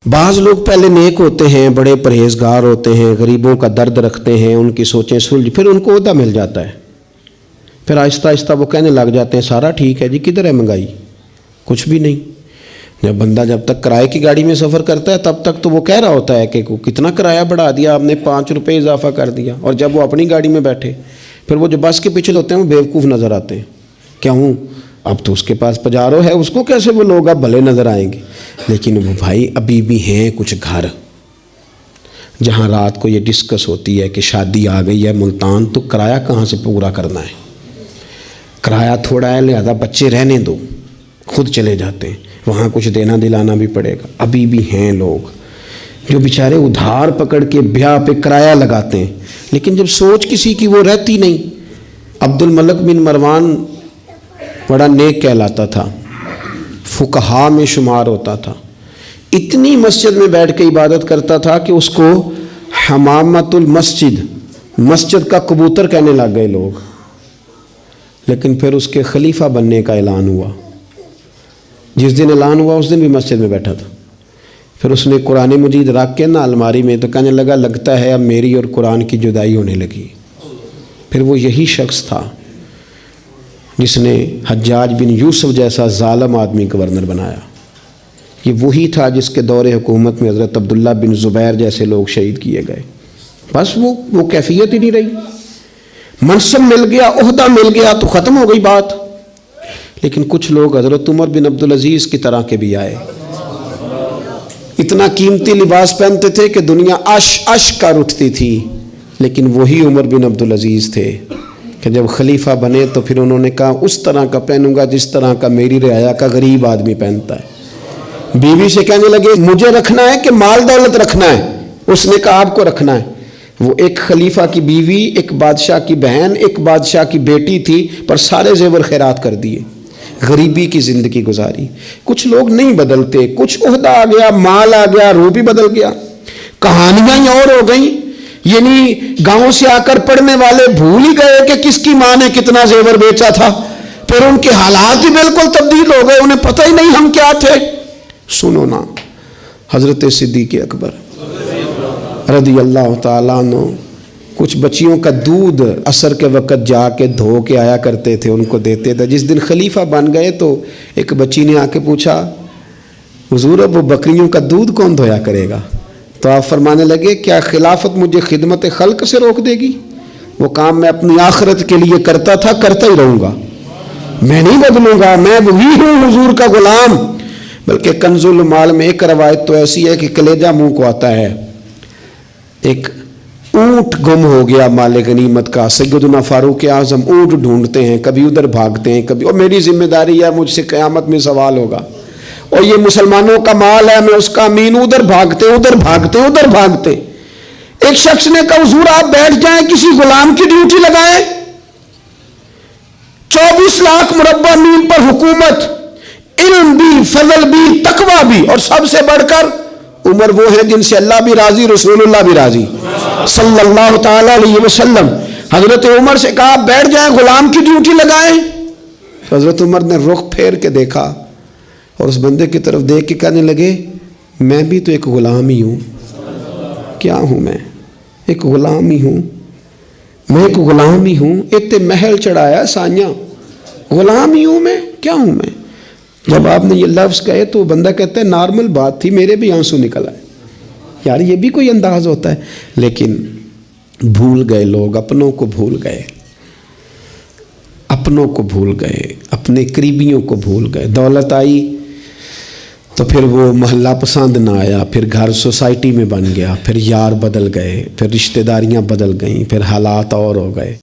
بعض لوگ پہلے نیک ہوتے ہیں، بڑے پرہیزگار ہوتے ہیں، غریبوں کا درد رکھتے ہیں، ان کی سوچیں سلجھ، پھر ان کو عہدہ مل جاتا ہے، پھر آہستہ آہستہ وہ کہنے لگ جاتے ہیں سارا ٹھیک ہے جی، کدھر ہے مہنگائی؟ کچھ بھی نہیں۔ جب بندہ جب تک کرائے کی گاڑی میں سفر کرتا ہے تب تک تو وہ کہہ رہا ہوتا ہے کہ کتنا کرایہ بڑھا دیا آپ نے، 5 روپے اضافہ کر دیا، اور جب وہ اپنی گاڑی میں بیٹھے پھر وہ جو بس کے پیچھے ہوتے ہیں وہ بیوقوف نظر آتے ہیں، کیا ہوں اب تو اس کے پاس پجارو ہے، اس کو کیسے وہ لوگ اب بھلے نظر آئیں گے؟ لیکن وہ بھائی ابھی بھی ہیں کچھ گھر جہاں رات کو یہ ڈسکس ہوتی ہے کہ شادی آ گئی ہے ملتان تو کرایہ کہاں سے پورا کرنا ہے، کرایہ تھوڑا ہے لہذا بچے رہنے دو، خود چلے جاتے ہیں، وہاں کچھ دینا دلانا بھی پڑے گا۔ ابھی بھی ہیں لوگ جو بیچارے ادھار پکڑ کے بیاہ پہ کرایہ لگاتے ہیں، لیکن جب سوچ کسی کی وہ رہتی نہیں۔ عبد الملک بن مروان بڑا نیک کہلاتا تھا، فقہا میں شمار ہوتا تھا، اتنی مسجد میں بیٹھ کے عبادت کرتا تھا کہ اس کو حمامت المسجد، مسجد کا کبوتر کہنے لگ گئے لوگ۔ لیکن پھر اس کے خلیفہ بننے کا اعلان ہوا، جس دن اعلان ہوا اس دن بھی مسجد میں بیٹھا تھا۔ پھر اس نے قرآن مجید رکھ کے نا الماری میں، تو کہنے لگتا ہے اب میری اور قرآن کی جدائی ہونے لگی۔ پھر وہ یہی شخص تھا جس نے حجاج بن یوسف جیسا ظالم آدمی گورنر بنایا، یہ وہی تھا جس کے دور حکومت میں حضرت عبداللہ بن زبیر جیسے لوگ شہید کیے گئے۔ بس وہ کیفیت ہی نہیں رہی، منصب مل گیا، عہدہ مل گیا تو ختم ہو گئی بات۔ لیکن کچھ لوگ حضرت عمر بن عبدالعزیز کی طرح کے بھی آئے، اتنا قیمتی لباس پہنتے تھے کہ دنیا عش کر اٹھتی تھی، لیکن وہی عمر بن عبدالعزیز تھے کہ جب خلیفہ بنے تو پھر انہوں نے کہا اس طرح کا پہنوں گا جس طرح کا میری رعایا کا غریب آدمی پہنتا ہے۔ بیوی سے کہنے لگے مجھے رکھنا ہے کہ مال دولت رکھنا ہے؟ اس نے کہا آپ کو رکھنا ہے۔ وہ ایک خلیفہ کی بیوی، ایک بادشاہ کی بہن، ایک بادشاہ کی بیٹی تھی، پر سارے زیور خیرات کر دیے، غریبی کی زندگی گزاری۔ کچھ لوگ نہیں بدلتے، کچھ عہدہ آ گیا، مال آ گیا، روح بھی بدل گیا، کہانیاں ہی اور ہو گئیں۔ یعنی گاؤں سے آ کر پڑھنے والے بھول ہی گئے کہ کس کی ماں نے کتنا زیور بیچا تھا، پھر ان کے حالات ہی بالکل تبدیل ہو گئے، انہیں پتہ ہی نہیں ہم کیا تھے۔ سنو نا، حضرت صدیق اکبر رضی اللہ تعالیٰ عنہ کچھ بچیوں کا دودھ عصر کے وقت جا کے دھو کے آیا کرتے تھے، ان کو دیتے تھے۔ جس دن خلیفہ بن گئے تو ایک بچی نے آ کے پوچھا حضور اب وہ بکریوں کا دودھ کون دھویا کرے گا؟ تو آپ فرمانے لگے کیا خلافت مجھے خدمت خلق سے روک دے گی؟ وہ کام میں اپنی آخرت کے لیے کرتا تھا، کرتا ہی رہوں گا، میں نہیں بدلوں گا، میں وہی ہوں حضور کا غلام۔ بلکہ کنز المال میں ایک روایت تو ایسی ہے کہ کلیجہ منہ کو آتا ہے، ایک اونٹ گم ہو گیا مال غنیمت کا، سیدنا فاروق اعظم اونٹ ڈھونڈتے ہیں، کبھی ادھر بھاگتے ہیں، کبھی اور میری ذمہ داری ہے، مجھ سے قیامت میں سوال ہوگا، اور یہ مسلمانوں کا مال ہے، میں اس کا امین، ادھر بھاگتے ادھر بھاگتے ادھر بھاگتے۔ ایک شخص نے کہا حضور آپ بیٹھ جائیں، کسی غلام کی ڈیوٹی لگائیں، 24 لاکھ مربع میل پر حکومت، علم بھی، فضل بھی، تقوی بھی، اور سب سے بڑھ کر عمر وہ ہے جن سے اللہ بھی راضی، رسول اللہ بھی راضی صلی اللہ تعالی علیہ وسلم۔ حضرت عمر سے کہا بیٹھ جائیں، غلام کی ڈیوٹی لگائیں۔ حضرت عمر نے رخ پھیر کے دیکھا اور اس بندے کی طرف دیکھ کے کہنے لگے میں بھی تو ایک غلام ہی ہوں۔ کیا ہوں میں؟ ایک غلام ہی ہوں، میں ایک غلام ہی ہوں، اتنے محل چڑھایا سائیاں، غلام ہی ہوں میں، کیا ہوں میں؟ جب آپ نے یہ لفظ کہے تو بندہ کہتا ہے نارمل بات تھی، میرے بھی آنسو نکل آئے، یار یہ بھی کوئی انداز ہوتا ہے۔ لیکن بھول گئے لوگ، اپنوں کو بھول گئے، اپنوں کو بھول گئے، اپنے قریبیوں کو بھول گئے۔ دولت آئی تو پھر وہ محلہ پسند نہ آیا، پھر گھر سوسائٹی میں بن گیا، پھر یار بدل گئے، پھر رشتہ داریاں بدل گئیں، پھر حالات اور ہو گئے۔